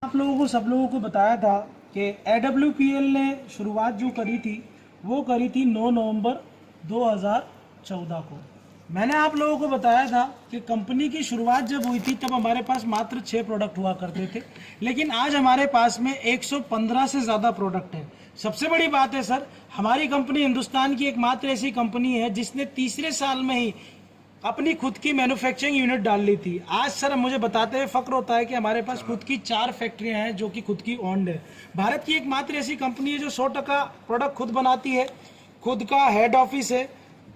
आप लोगों को सब लोगों को बताया था कि AWPL ने शुरुआत जो करी थी वो करी थी 9 नवंबर 2014 को। मैंने आप लोगों को बताया था कि कंपनी की शुरुआत जब हुई थी तब हमारे पास मात्र 6 प्रोडक्ट हुआ करते थे, लेकिन आज हमारे पास में 115 से ज़्यादा प्रोडक्ट है। सबसे बड़ी बात है सर, हमारी कंपनी हिंदुस्तान की एकमात्र ऐसी कंपनी है जिसने तीसरे साल में ही अपनी खुद की मैन्युफैक्चरिंग यूनिट डाल ली थी। आज सर मुझे बताते हुए फक्र होता है कि हमारे पास खुद की 4 फैक्ट्रियां हैं जो कि खुद की ओन्ड है। भारत की एकमात्र ऐसी कंपनी है जो 100% प्रोडक्ट खुद बनाती है, खुद का हेड ऑफिस है,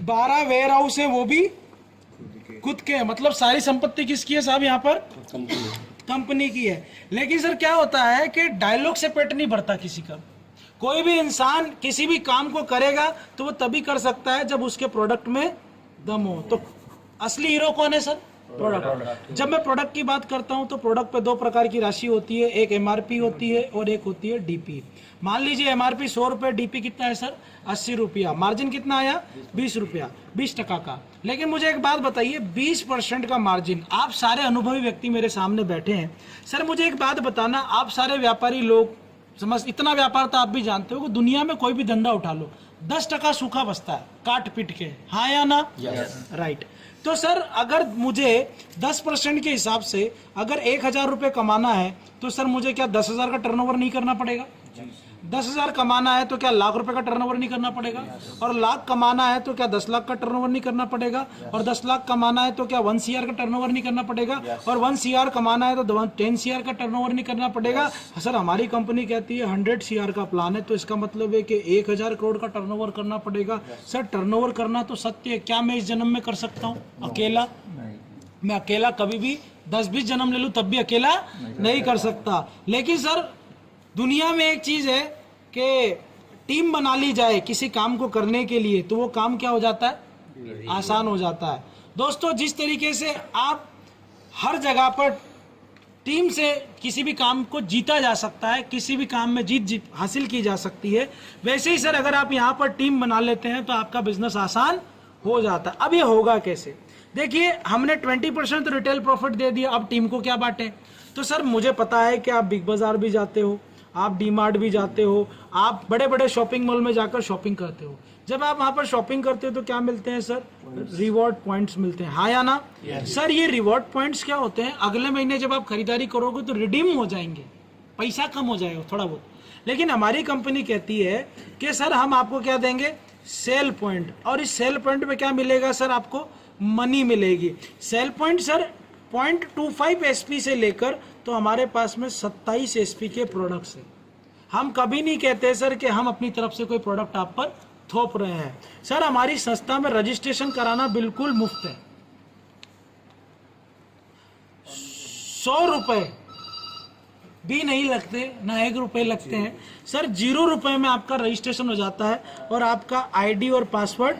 12 वेयर हाउस है, वो भी खुद के है। मतलब सारी संपत्ति किसकी है साहब? यहाँ पर कंपनी की है। लेकिन सर क्या होता है कि डायलॉग से पेट नहीं भरता किसी का। कोई भी इंसान किसी भी काम को करेगा तो वो तभी कर सकता है जब उसके प्रोडक्ट में दम हो। तो असली हीरो कौन है सर? प्रोडक्ट। जब मैं प्रोडक्ट की बात करता हूं तो प्रोडक्ट पे 2 प्रकार की राशि होती है, एक एमआरपी होती है और एक होती है डीपी। मान लीजिए एमआरपी 100 रुपए, डीपी कितना है सर? 80 रुपया। मार्जिन कितना आया? 20 रुपया, 20% का। लेकिन मुझे एक बात बताइए, 20% का मार्जिन, आप सारे अनुभवी व्यक्ति मेरे सामने बैठे हैं सर, मुझे एक बात बताना, आप सारे व्यापारी लोग समझ, इतना व्यापार तो आप भी जानते हो कि दुनिया में कोई भी धंधा उठा लो 10% सूखा बचता है काट पीट के, हाँ या ना? राइट। तो सर अगर मुझे 10% के हिसाब से अगर 1000 रुपये कमाना है तो सर मुझे क्या 10,000 का टर्नओवर नहीं करना पड़ेगा? 10,000 कमाना है तो क्या लाख रुपए का टर्नओवर नहीं करना पड़ेगा? और लाख कमाना है तो क्या 10 लाख का टर्नओवर नहीं करना पड़ेगा? और 10 लाख कमाना है तो क्या 1 CR का टर्नओवर नहीं करना पड़ेगा? और 1 CR कमाना है तो 10 CR का टर्नओवर नहीं करना पड़ेगा? सर हमारी कंपनी कहती है 100 CR का प्लान है, तो इसका मतलब है कि 1000 करोड़ का टर्नओवर करना पड़ेगा। सर टर्नओवर करना तो सत्य है, क्या मैं इस जन्म में कर सकता हूँ अकेला? मैं अकेला कभी भी 10-20 जन्म ले लूं तब भी अकेला नहीं कर सकता। लेकिन सर दुनिया में एक चीज है कि टीम बना ली जाए किसी काम को करने के लिए तो वो काम क्या हो जाता है? आसान हो जाता है। दोस्तों जिस तरीके से आप हर जगह पर टीम से किसी भी काम को जीता जा सकता है, किसी भी काम में जीत हासिल की जा सकती है, वैसे ही सर अगर आप यहाँ पर टीम बना लेते हैं तो आपका बिजनेस आसान हो जाता है। अब ये होगा कैसे? देखिए हमने 20% रिटेल प्रॉफिट दे दिया, अब टीम को क्या बांटे? तो सर मुझे पता है कि आप बिग बाजार भी जाते हो, आप डीमार्ट भी जाते हो, आप बड़े बड़े शॉपिंग मॉल में जाकर शॉपिंग करते हो। जब आप वहां पर शॉपिंग करते हो तो क्या मिलते हैं सर? रिवॉर्ड पॉइंट्स मिलते हैं, हाँ या ना? सर ये रिवॉर्ड पॉइंट्स क्या होते हैं? अगले महीने जब आप खरीदारी करोगे तो रिडीम हो जाएंगे, पैसा कम हो जाएगा थोड़ा बहुत। लेकिन हमारी कंपनी कहती है कि सर हम आपको क्या देंगे? Cell point. और इस सेल पॉइंट में क्या मिलेगा सर? आपको मनी मिलेगी। सेल पॉइंट सर 0.25 SP से लेकर तो हमारे पास में 27 SP के प्रोडक्ट्स हैं। हम कभी नहीं कहते सर कि हम अपनी तरफ से कोई प्रोडक्ट आप पर थोप रहे हैं। सर हमारी संस्था में रजिस्ट्रेशन कराना बिल्कुल मुफ्त है, 100 रुपए भी नहीं लगते, ना 1 रुपए लगते हैं सर। 0 रुपए में आपका रजिस्ट्रेशन हो जाता है और आपका ID और पासवर्ड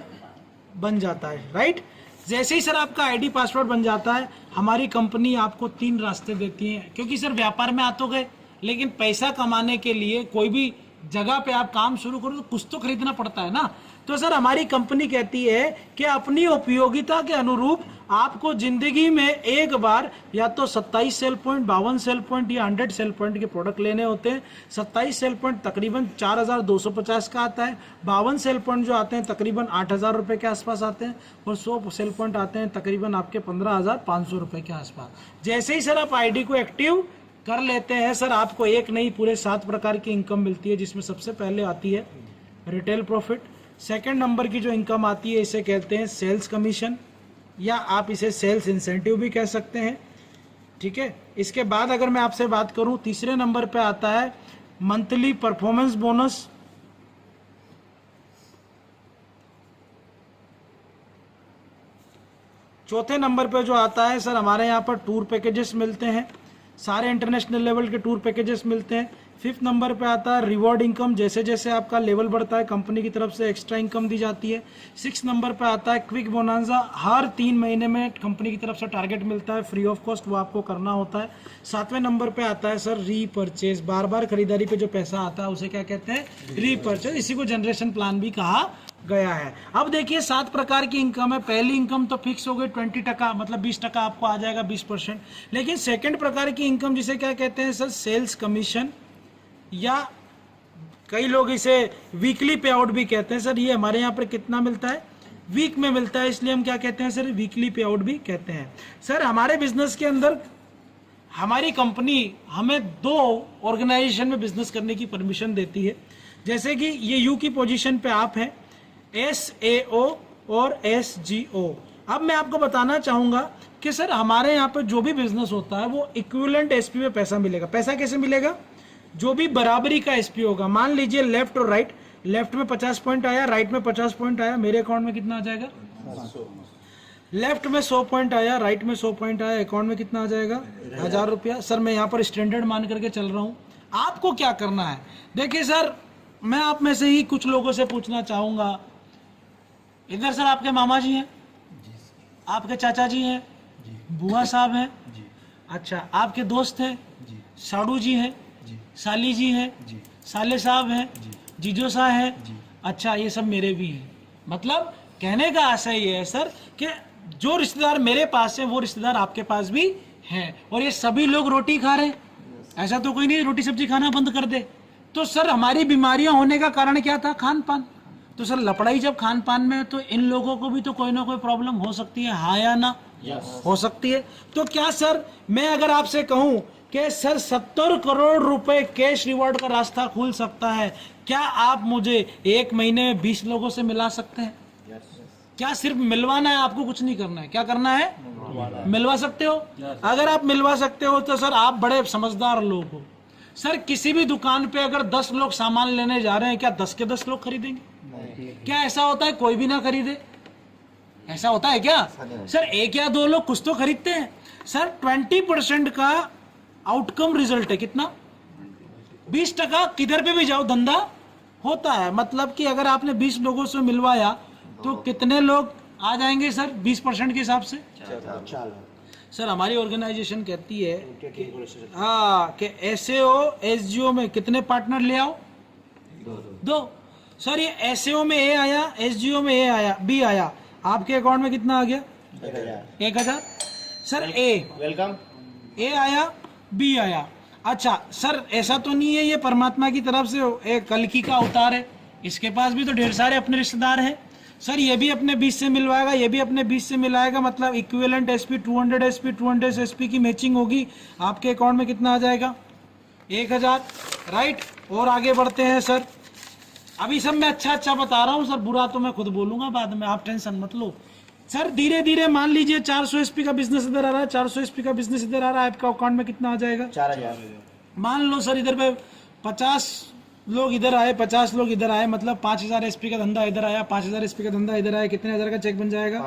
बन जाता है। राइट। जैसे ही सर आपका ID पासवर्ड बन जाता है, हमारी कंपनी आपको 3 रास्ते देती है, क्योंकि सर व्यापार में आ तो गए लेकिन पैसा कमाने के लिए कोई भी जगह पे आप काम शुरू करो तो कुछ तो खरीदना पड़ता है ना। तो सर हमारी कंपनी कहती है कि अपनी उपयोगिता के अनुरूप आपको जिंदगी में एक बार या तो 27 सेल पॉइंट, 52 सेल पॉइंट या 100 सेल पॉइंट के प्रोडक्ट लेने होते हैं। 27 सेल पॉइंट तकरीबन 4250 का आता है, 52 सेल पॉइंट जो आते हैं तकरीबन 8000 रुपए के आसपास आते हैं, और 100 सेल पॉइंट आते हैं तकरीबन आपके 15,500 रुपए के आसपास। जैसे ही सर आप ID को एक्टिव कर लेते हैं सर, आपको एक नहीं पूरे 7 प्रकार की इनकम मिलती है, जिसमें सबसे पहले आती है रिटेल प्रॉफिट। सेकंड नंबर की जो इनकम आती है इसे कहते हैं सेल्स कमीशन, या आप इसे सेल्स इंसेंटिव भी कह सकते हैं। ठीक है। इसके बाद अगर मैं आपसे बात करूं, तीसरे नंबर पे आता है मंथली परफॉर्मेंस बोनस। चौथे नंबर पे जो आता है सर, हमारे यहाँ पर टूर पैकेजेस मिलते हैं, सारे इंटरनेशनल लेवल के टूर पैकेजेस मिलते हैं। 5th नंबर पे आता है रिवॉर्ड इनकम, जैसे जैसे आपका लेवल बढ़ता है कंपनी की तरफ से एक्स्ट्रा इनकम दी जाती है। 6th नंबर पे आता है क्विक बोनांजा, हर 3 महीने में कंपनी की तरफ से टारगेट मिलता है फ्री ऑफ कॉस्ट, वो आपको करना होता है। 7वें नंबर पे आता है सर रीपर्चेज, बार बार खरीदारी पे जो पैसा आता है उसे क्या कहते हैं, रीपर्चेज, इसी को जनरेशन प्लान भी कहा गया है। अब देखिए 7 प्रकार की इनकम है। पहली इनकम तो फिक्स हो गई 20%, मतलब 20% आपको आ जाएगा, 20%। लेकिन सेकंड प्रकार की इनकम जिसे क्या कहते हैं सर, सेल्स कमीशन, या कई लोग इसे वीकली पे आउट भी कहते हैं। सर ये हमारे यहाँ पर कितना मिलता है, वीक में मिलता है, इसलिए हम क्या कहते हैं सर, वीकली पे आउट भी कहते हैं। सर हमारे बिजनेस के अंदर हमारी कंपनी हमें 2 ऑर्गेनाइजेशन में बिजनेस करने की परमिशन देती है। जैसे कि ये यू की पोजीशन पे आप हैं, SAO और SGO। अब मैं आपको बताना चाहूंगा कि सर हमारे यहाँ पे जो भी बिजनेस होता है वो इक्विवेलेंट SP में पैसा मिलेगा। पैसा कैसे मिलेगा, जो भी बराबरी का SP होगा। मान लीजिए लेफ्ट और राइट, लेफ्ट में 50 पॉइंट आया, राइट में 50 पॉइंट आया, मेरे अकाउंट में कितना आ जाएगा, 500। लेफ्ट में 100 पॉइंट आया, राइट में 100 पॉइंट आया, अकाउंट में कितना आ जाएगा, 1000 रुपया। सर मैं यहाँ पर स्टैंडर्ड मान करके चल रहा हूँ। आपको क्या करना है, देखिए सर मैं आप में से ही कुछ लोगों से पूछना चाहूंगा, इधर सर आपके मामा जी हैं, आपके चाचा जी हैं, बुआ साहब हैं, अच्छा आपके दोस्त हैं, साड़ू जी हैं, साली जी हैं, साले साहब हैं, जीजो साहब हैं, अच्छा ये सब मेरे भी हैं। मतलब कहने का आशय ये है सर कि जो रिश्तेदार मेरे पास है वो रिश्तेदार आपके पास भी हैं, और ये सभी लोग रोटी खा रहे हैं। ऐसा तो कोई नहीं रोटी सब्जी खाना बंद कर दे। तो सर हमारी बीमारियां होने का कारण क्या था, खान पान। तो सर लपड़ाई जब खान पान में है तो इन लोगों को भी तो कोई ना कोई प्रॉब्लम हो सकती है, हाँ या ना, हो सकती है। तो क्या सर मैं अगर आपसे कहूं कि सर 70 करोड़ रुपए कैश रिवॉर्ड का रास्ता खुल सकता है, क्या आप मुझे 1 महीने में 20 लोगों से मिला सकते हैं? क्या सिर्फ मिलवाना है, आपको कुछ नहीं करना है, क्या करना है, मिलवा सकते हो। अगर आप मिलवा सकते हो तो सर आप बड़े समझदार लोग हो। सर किसी भी दुकान पे अगर 10 लोग सामान लेने जा रहे हैं, क्या 10 के 10 लोग खरीदेंगे? क्या ऐसा होता है कोई भी ना खरीदे? ऐसा होता है क्या सर? 1 या 2 लोग कुछ तो खरीदते हैं। सर 20% का आउटकम रिजल्ट है, कितना, 20% किधर पे भी जाओ धंधा होता है। मतलब कि अगर आपने 20 लोगों से मिलवाया तो कितने लोग आ जाएंगे सर 20% के हिसाब से? सर हमारी ऑर्गेनाइजेशन कहती है कि SAO SGO में कितने पार्टनर ले आओ, 2। सर ये SAO में A आया, SGO में A आया, B आया, आपके अकाउंट में कितना आ गया, 1000। सर वेलकम, A आया, B आया। अच्छा सर ऐसा तो नहीं है ये परमात्मा की तरफ से एक कल्कि का अवतार है, इसके पास भी तो ढेर सारे अपने रिश्तेदार हैं। सर ये भी अपने 20 से मिलवाएगा, ये भी अपने 20 से मिलाएगा, मतलब इक्विवेलेंट SP 200 SP 200 SP की मैचिंग होगी, आपके अकाउंट में कितना आ जाएगा, 1000, राइट। और आगे बढ़ते हैं सर, अभी सब मैं अच्छा बता रहा हूँ सर, बुरा तो मैं खुद बोलूंगा बाद में, आप टेंशन मत लो। सर धीरे धीरे मान लीजिए 400 SP का बिजनेस इधर आ रहा है, 400 SP का बिजनेस इधर आ रहा है, आपका अकाउंट में कितना आ जाएगा, 4000। मान लो सर इधर पे 50 लोग इधर आए, 50 लोग इधर आए, मतलब 5000 SP का धंधा इधर आया, 5000 SP का धंधा इधर आया, कितने हजार का चेक बन जाएगा,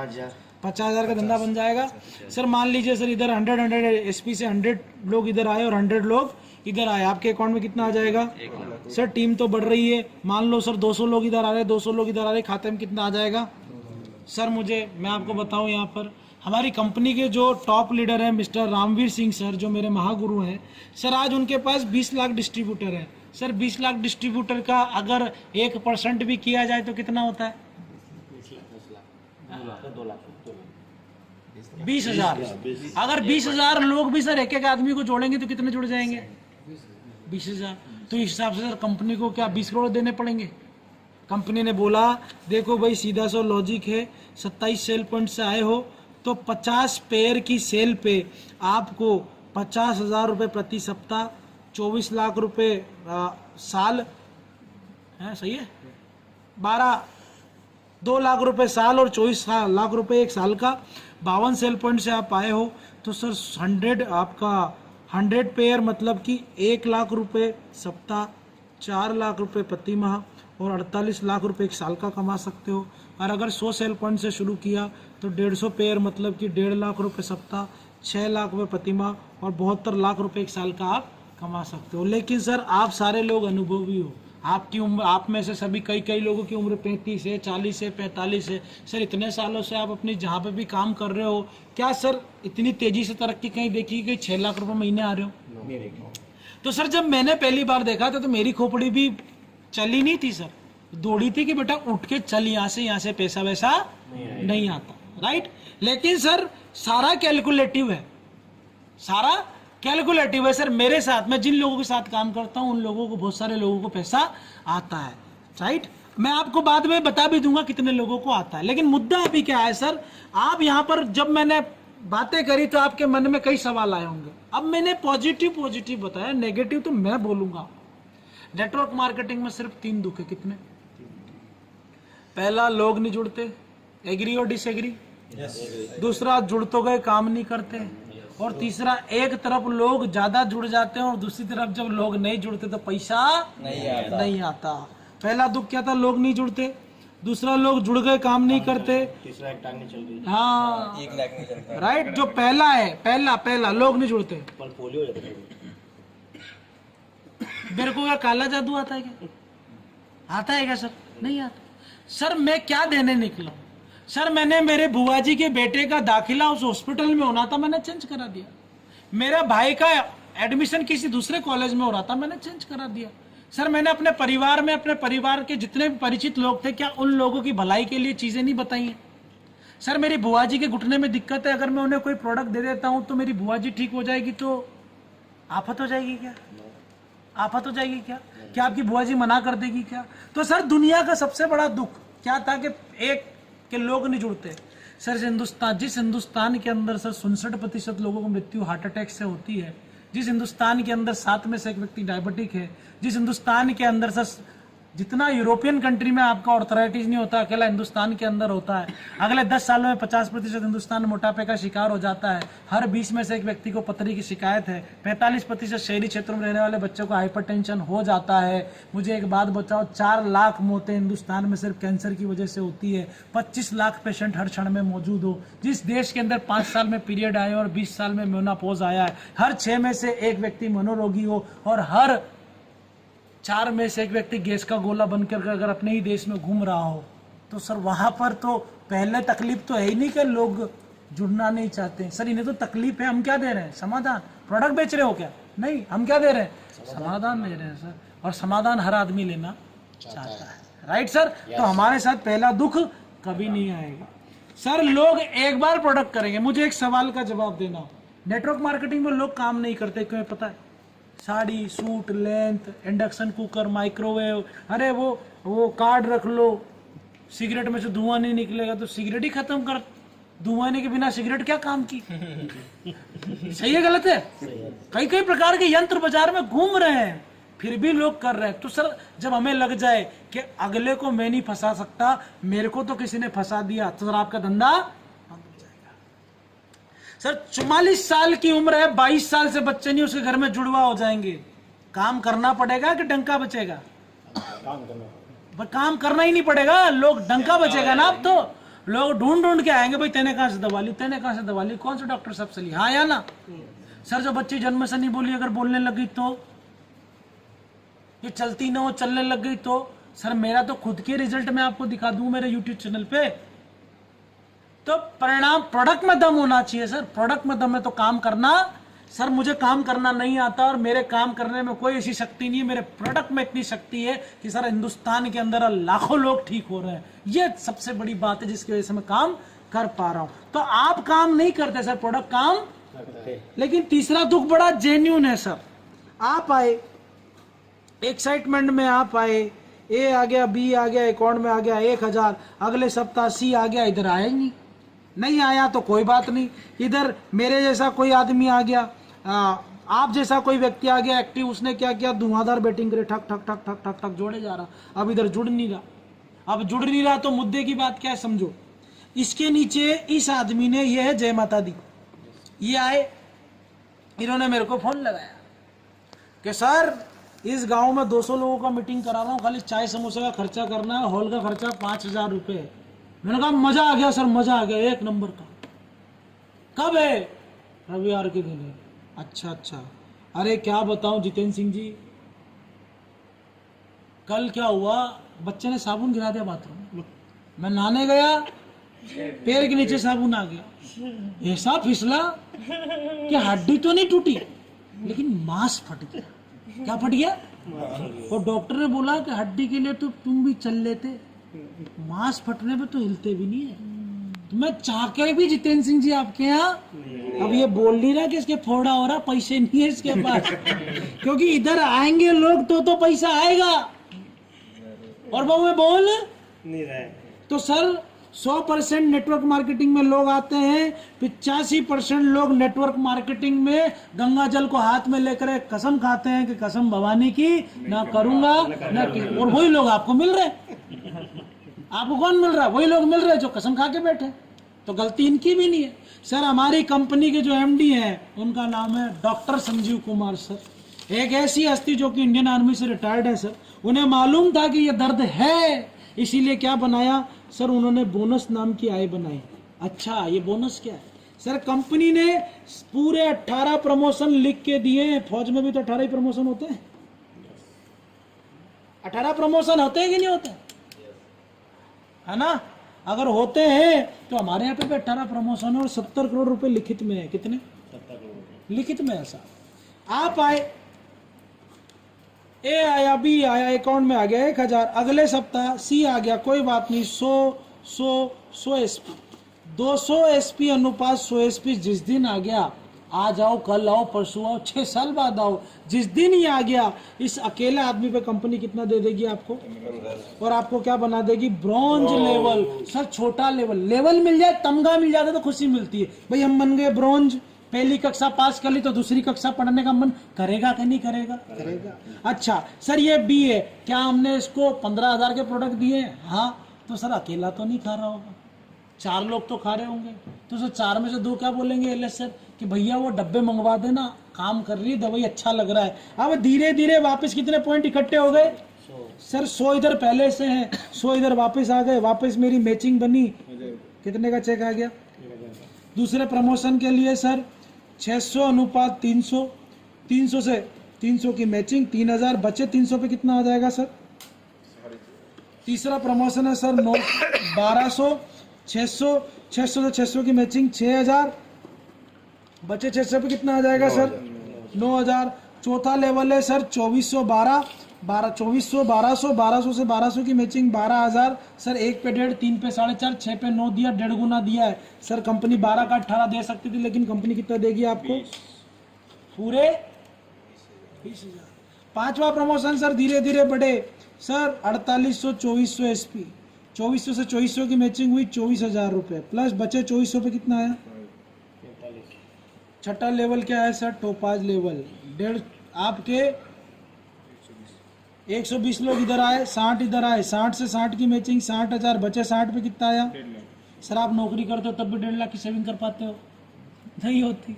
50,000 का धंधा बन जाएगा। सर मान लीजिए सर इधर 100 SP से 100 लोग इधर आए और 100 लोग इधर आए, आपके अकाउंट में कितना आ जाएगा? सर टीम तो बढ़ रही है, मान लो सर 200 लोग इधर आ रहे, 200 लोग इधर आ रहे, खाते में कितना आ जाएगा? सर मैं आपको बताऊं, यहाँ पर हमारी कंपनी के जो टॉप लीडर हैं मिस्टर रामवीर सिंह सर, जो मेरे महागुरु हैं सर, आज उनके पास 20 लाख डिस्ट्रीब्यूटर हैं। सर 20 लाख डिस्ट्रीब्यूटर का अगर 1% भी किया जाए तो कितना होता है? 20,000। अगर 20,000 लोग भी सर एक आदमी को जोड़ेंगे तो कितने जुड़ जाएंगे? 20,000। तो इस हिसाब से सर कंपनी को क्या 20 करोड़ देने पड़ेंगे? कंपनी ने बोला देखो भाई सीधा सा लॉजिक है, 27 सेल पॉइंट से आए हो तो 50 पेयर की सेल पे आपको 50,000 रुपये प्रति सप्ताह, 24 लाख रुपए साल है, सही है, 2 लाख रुपए साल और 24 लाख रुपए एक साल का। 52 सेल पॉइंट से आप आए हो तो सर 100 पेयर मतलब कि 1 लाख रुपए सप्ताह, 4 लाख रुपए प्रति माह और 48 लाख रुपए एक साल का कमा सकते हो। और अगर 100 सेल पॉइंट से शुरू किया तो 150 पेयर मतलब कि 1.5 लाख रुपए सप्ताह, 6 लाख रुपए प्रति माह और 72 लाख रुपए एक साल का आप कमा सकते हो। लेकिन सर आप सारे लोग अनुभवी हो, आपकी उम्र, आप में से सभी कई लोगों की उम्र 35 है, 40 है, 45 है। सर इतने सालों से आप अपनी जहाँ पे भी काम कर रहे हो, क्या सर इतनी तेजी से तरक्की कहीं देखी कि 6 लाख रुपए महीने आ रहे हो? तो सर जब मैंने पहली बार देखा था तो मेरी खोपड़ी भी चली नहीं थी सर, दौड़ी थी कि बेटा उठ के चल, यहाँ से पैसा वैसा नहीं आता, राइट। लेकिन सर सारा कैलकुलेटिव है, सारा कैलकुलेटिव है सर। मेरे साथ, मैं जिन लोगों के साथ काम करता हूं उन लोगों को, बहुत सारे लोगों को पैसा आता है, राइट। मैं आपको बाद में बता भी दूंगा कितने लोगों को आता है। लेकिन मुद्दा अभी क्या है सर, आप यहां पर जब मैंने बातें करी तो आपके मन में कई सवाल आए होंगे। अब मैंने पॉजिटिव बताया, नेगेटिव तो मैं बोलूंगा। नेटवर्क मार्केटिंग में सिर्फ 3 दुख है। कितने? पहला, लोग नहीं जुड़ते, एग्री और डिसएग्री। दूसरा, जुड़ तो गए काम नहीं करते। और तीसरा, एक तरफ लोग ज्यादा जुड़ जाते हैं और दूसरी तरफ जब लोग नहीं जुड़ते तो पैसा नहीं आता। पहला दुख क्या था? लोग नहीं जुड़ते। दूसरा, लोग जुड़ गए काम नहीं करते। तीसरा, एक टांग नहीं चल रही। हाँ, 1 लाख नहीं चलता। राइट। जो पहला है, पहला लोग नहीं जुड़ते। पर पोलियो हो जाता है। मेरे को क्या काला जादू आता है क्या? आता है क्या सर? नहीं आता। सर मैं क्या देने निकला हूं? सर मैंने मेरे बुआ जी के बेटे का दाखिला उस हॉस्पिटल में होना था, मैंने चेंज करा दिया। मेरा भाई का एडमिशन किसी दूसरे कॉलेज में हो रहा था, मैंने चेंज करा दिया। सर मैंने अपने परिवार में, अपने परिवार के जितने भी परिचित लोग थे, क्या उन लोगों की भलाई के लिए चीजें नहीं बताई हैं? सर मेरी बुआ जी के घुटने में दिक्कत है, अगर मैं उन्हें कोई प्रोडक्ट दे देता हूं तो मेरी बुआ जी ठीक हो जाएगी तो आफत हो जाएगी क्या? आफत हो जाएगी क्या? क्या आपकी बुआ जी मना कर देगी क्या? तो सर दुनिया का सबसे बड़ा दुख क्या था कि एक के लोग नहीं जुड़ते। सर जिस हिंदुस्तान के अंदर सर 67% लोगों को मृत्यु हार्ट अटैक से होती है, जिस हिंदुस्तान के अंदर 7 में से 1 व्यक्ति डायबिटिक है, जिस हिंदुस्तान के अंदर सर जितना यूरोपियन कंट्री में आपका ऑर्थराइटिस नहीं होता, अकेला हिंदुस्तान के अंदर होता है। अगले 10 सालों में 50% हिंदुस्तान मोटापे का शिकार हो जाता है। हर 20 में से 1 व्यक्ति को पथरी की शिकायत है। 45% शहरी क्षेत्रों में रहने वाले बच्चों को हाइपरटेंशन हो जाता है। मुझे एक बात बताओ, 4 लाख मौतें हिंदुस्तान में सिर्फ कैंसर की वजह से होती है। 25 लाख पेशेंट हर क्षण में मौजूद हो। जिस देश के अंदर 5 साल में पीरियड आए और 20 साल में मेनोपॉज आया है, हर 6 में से 1 व्यक्ति मनोरोगी हो और हर 4 में से 1 व्यक्ति गैस का गोला बनकर अगर अपने ही देश में घूम रहा हो, तो सर वहां पर तो पहले तकलीफ तो है ही नहीं कि लोग जुड़ना नहीं चाहते। सर इन्हें तो तकलीफ है, हम क्या दे रहे हैं? समाधान। प्रोडक्ट बेच रहे हो क्या? नहीं, हम क्या दे रहे हैं? समाधान दे रहे हैं सर। और समाधान हर आदमी लेना चाहता है, राइट सर। तो हमारे साथ पहला दुख कभी नहीं आएगा। सर लोग एक बार प्रोडक्ट करेंगे। मुझे एक सवाल का जवाब देना, नेटवर्क मार्केटिंग में लोग काम नहीं करते क्यों पता है? Sari, suit, length, induction cooker, microwave, अरे वो कार्ड रख लो, सिगरेट में से धुआं नहीं निकलेगा तो सिगरेट ही खत्म कर। धुआं के बिना सिगरेट क्या काम की? सही है गलत है? कई प्रकार के यंत्र बाजार में घूम रहे हैं, फिर भी लोग कर रहे हैं। तो सर जब हमें लग जाए कि अगले को मैं नहीं फंसा सकता, मेरे को तो किसी ने फंसा दिया, तो सर आपका धंधा बंद हो जाएगा। सर 44 साल की उम्र है, 22 साल से बच्चे नहीं उसके घर में जुड़वा हो जाएंगे। काम करना पड़ेगा कि डंका बचेगा? काम करना ही नहीं पड़ेगा, लोग डंका बचेगा ना। अब तो लोग ढूंढ के आएंगे, भाई तेने कहां से दवा ली, तेने कहां से दवा ली, कौन सा डॉक्टर साहब से ली, हाँ या ना? सर जो बच्ची जन्म से नहीं बोली अगर बोलने लगी तो, ये चलती ना हो चलने लग गई तो, सर मेरा तो खुद के रिजल्ट मैं आपको दिखा दूं मेरे यूट्यूब चैनल पे। तो परिणाम, प्रोडक्ट में दम होना चाहिए सर। प्रोडक्ट में दम है तो काम करना। सर मुझे काम करना नहीं आता और मेरे काम करने में कोई ऐसी शक्ति नहीं है, मेरे प्रोडक्ट में इतनी शक्ति है कि सर हिंदुस्तान के अंदर लाखों लोग ठीक हो रहे हैं। ये सबसे बड़ी बात है जिसकी वजह से मैं काम कर पा रहा हूं। तो आप काम नहीं करते सर, प्रोडक्ट काम करते। लेकिन तीसरा दुख बड़ा जेन्युइन है सर। आप आए एक्साइटमेंट में, आप आए, ए आ गया, बी आ गया, अकाउंट में आ गया 1000, अगले सप्ताह सी आ गया, इधर आया ही नहीं आया तो कोई बात नहीं, इधर मेरे जैसा कोई आदमी आ गया, आप जैसा कोई व्यक्ति आ गया एक्टिव, उसने क्या किया, धुआंधार बैटिंग करे, ठक ठक ठक ठक ठक ठक जोड़े जा रहा, अब इधर जुड़ नहीं रहा। अब जुड़ नहीं रहा तो मुद्दे की बात क्या है समझो। इसके नीचे इस आदमी ने, ये है जय माता दी, ये आए, इन्होंने मेरे को फोन लगाया कि सर इस गांव में 200 लोगों का मीटिंग करा रहा हूँ, खाली चाय समोसे का खर्चा करना है, हॉल का खर्चा 5000 रुपये है। मैंने कहा मजा आ गया सर, मजा आ गया, 1 नंबर का। कब है? रविवार के दिन है। अच्छा, अरे क्या बताऊं जितेंद्र सिंह जी, कल क्या हुआ, बच्चे ने साबुन गिरा दिया बाथरूम में, मैं नहाने गया, पैर के नीचे साबुन आ गया, ऐसा फिसला कि हड्डी तो नहीं टूटी लेकिन मांस फट गया। क्या फट गया? और डॉक्टर ने बोला कि हड्डी के लिए तो तुम भी चल लेते, मांस फटने पे तो हिलते भी नहीं है। तो मैं चाह के भी जितेंद्र सिंह जी आपके यहाँ, अब ये बोल नहीं रहा कि इसके फोड़ा हो रहा, पैसे नहीं है इसके पास क्योंकि इधर आएंगे लोग तो पैसा आएगा। और वो मैं बोल नहीं रहे तो सर 100% नेटवर्क मार्केटिंग में लोग आते हैं, 85% लोग नेटवर्क मार्केटिंग में गंगा जल को हाथ में लेकर एक कसम खाते हैं कि कसम भवानी की ना करूंगा ना की, और वही लोग आपको मिल रहे हैं। आपको कौन मिल रहा है? वही लोग मिल रहे हैं जो कसम खा के बैठे। तो गलती इनकी भी नहीं है सर। हमारी कंपनी के जो एमडी हैं उनका नाम है डॉक्टर संजीव कुमार सर, एक ऐसी हस्ती जो कि इंडियन आर्मी से रिटायर्ड है सर। उन्हें मालूम था कि ये दर्द है, इसीलिए क्या बनाया सर, उन्होंने बोनस नाम की आय बनाई। अच्छा, ये बोनस क्या है सर? कंपनी ने पूरे 18 प्रमोशन लिख के दिए हैं। फौज में भी तो 18 ही प्रमोशन होते हैं, 18 प्रमोशन होते हैं कि नहीं होते, है ना? अगर होते हैं तो हमारे यहाँ पे भी 18 प्रमोशन है और 70 करोड़ रुपए लिखित में है। कितने? 70 करोड़ लिखित में ऐसा। आप आए, ए आया, बी आया, अकाउंट में आ गया 1000, अगले सप्ताह सी आ गया, कोई बात नहीं, 100 एसपी, 200 एसपी अनुपात 100 एसपी जिस दिन आ गया, आ जाओ, कल आओ, परसों आओ, 6 साल बाद आओ, जिस दिन ही आ गया, इस अकेले आदमी पे कंपनी कितना दे देगी आपको? और आपको क्या बना देगी? ब्रॉन्ज लेवल सर, छोटा लेवल मिल जाए, तमगा मिल जाता तो खुशी मिलती है। भाई हम बन गए ब्रॉन्ज, पहली कक्षा पास कर ली तो दूसरी कक्षा पढ़ने का मन करेगा कि नहीं करेगा? करेगा। अच्छा सर, ये बी है, क्या हमने इसको 15,000 के प्रोडक्ट दिए? हाँ, तो सर अकेला तो नहीं खा रहा होगा, 4 लोग तो खा रहे होंगे, तो सर 4 में से 2 क्या बोलेंगे एलएस सर कि भैया वो डब्बे मंगवा देना, काम कर रही है दवाई, अच्छा लग रहा है। अब धीरे धीरे वापस कितने पॉइंट इकट्ठे हो गए सर? 100 इधर पहले से हैं, 100 इधर वापस आ गए, वापस मेरी मैचिंग बनी, कितने का चेक आ गया? दूसरे प्रमोशन के लिए सर 600 अनुपात 300, 300 से 300 की मैचिंग 3000 बचे, 300 पे कितना आ जाएगा सर? तीसरा प्रमोशन है सर 1200, 600 से 600 की मैचिंग 6000 बचे, 600 पे कितना आ जाएगा सर? 9000। चौथा लेवल है सर 2412, 1200 से 1200 की मैचिंग 12000 सर, 1 पे 1.5, 3 पे 4.5, 6 पे 9 दिया, 1.5 गुना दिया है सर। कंपनी 12 का 18 दे सकती थी, लेकिन कंपनी कितना देगी आपको? पूरे 20,000। पांचवा प्रमोशन सर धीरे धीरे बढ़े सर, 4800, 2400 एसपी, 2400 से 2400 की मैचिंग हुई 24,000 रुपए, प्लस बचे 2400 पे कितना आया? 43। छठा लेवल क्या है सर? टोपाज लेवल, 1.5 आपके 120 लोग इधर आए, 60 इधर आए, 60 से 60 की मैचिंग 60,000 बचे, 60 पे कितना आया? सर आप नौकरी करते हो तब भी 1.5 लाख की सेविंग कर पाते हो? नहीं होती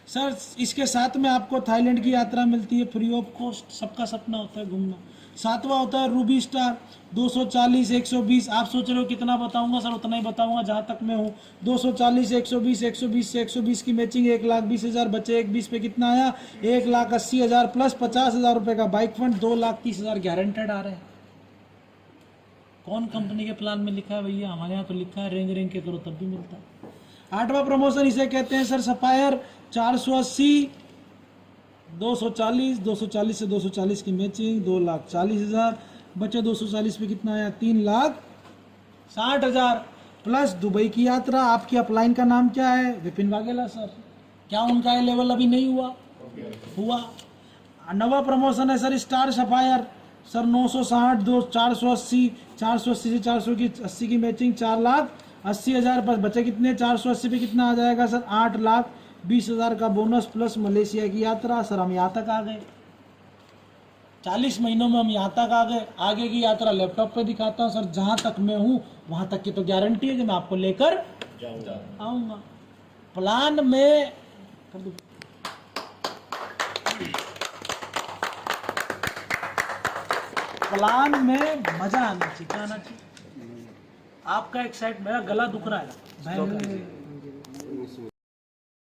सर। इसके साथ में आपको थाईलैंड की यात्रा मिलती है फ्री ऑफ कॉस्ट, सबका सपना होता है घूमना। 7वां होता है रूबी स्टार, 240, 120, आप सोच रहे हो कितना बताऊंगा सर? उतना ही बताऊंगा जहां तक मैं हूँ। 240, 120, 120 से 120 की मैचिंग 1,20,000 बचे, 120 पे कितना आया? 1,80,000 प्लस 50,000 रुपए का बाइक फंड, 2,30,000 गारंटेड आ रहे हैं। कौन कंपनी के प्लान में लिखा है भैया? हमारे यहाँ तो लिखा है रेंग रेंग के करो तब भी मिलता है। 8वां प्रमोशन इसे कहते हैं सर सफायर, 480, 240 से 240 की मैचिंग 2,40,000 बचे, 240 पे कितना आया? 3,60,000 प्लस दुबई की यात्रा। आपकी अपलाइन का नाम क्या है? विपिन वाघेला सर। क्या उनका लेवल अभी नहीं हुआ? हुआ। 9वां प्रमोशन है सर स्टार सफायर सर, 960, 480, 480 से 400 की 80 की मैचिंग 4,80,000 पर बचे कितने? 480 पे कितना आ जाएगा सर? 8,20,000 का बोनस प्लस मलेशिया की यात्रा। सर हम यहाँ तक आ गए, 40 महीनों में हम यहाँ तक आ गए। आगे की यात्रा लैपटॉप पे दिखाता हूँ सर, जहाँ तक मैं हूँ वहाँ तक की तो गारंटी है कि मैं आपको लेकर आऊँगा। प्लान में कर दूँ, प्लान में मजा आना चाहिए, क्या आना चाहिए? आपका एक साइड मेरा गला दुख रहा है।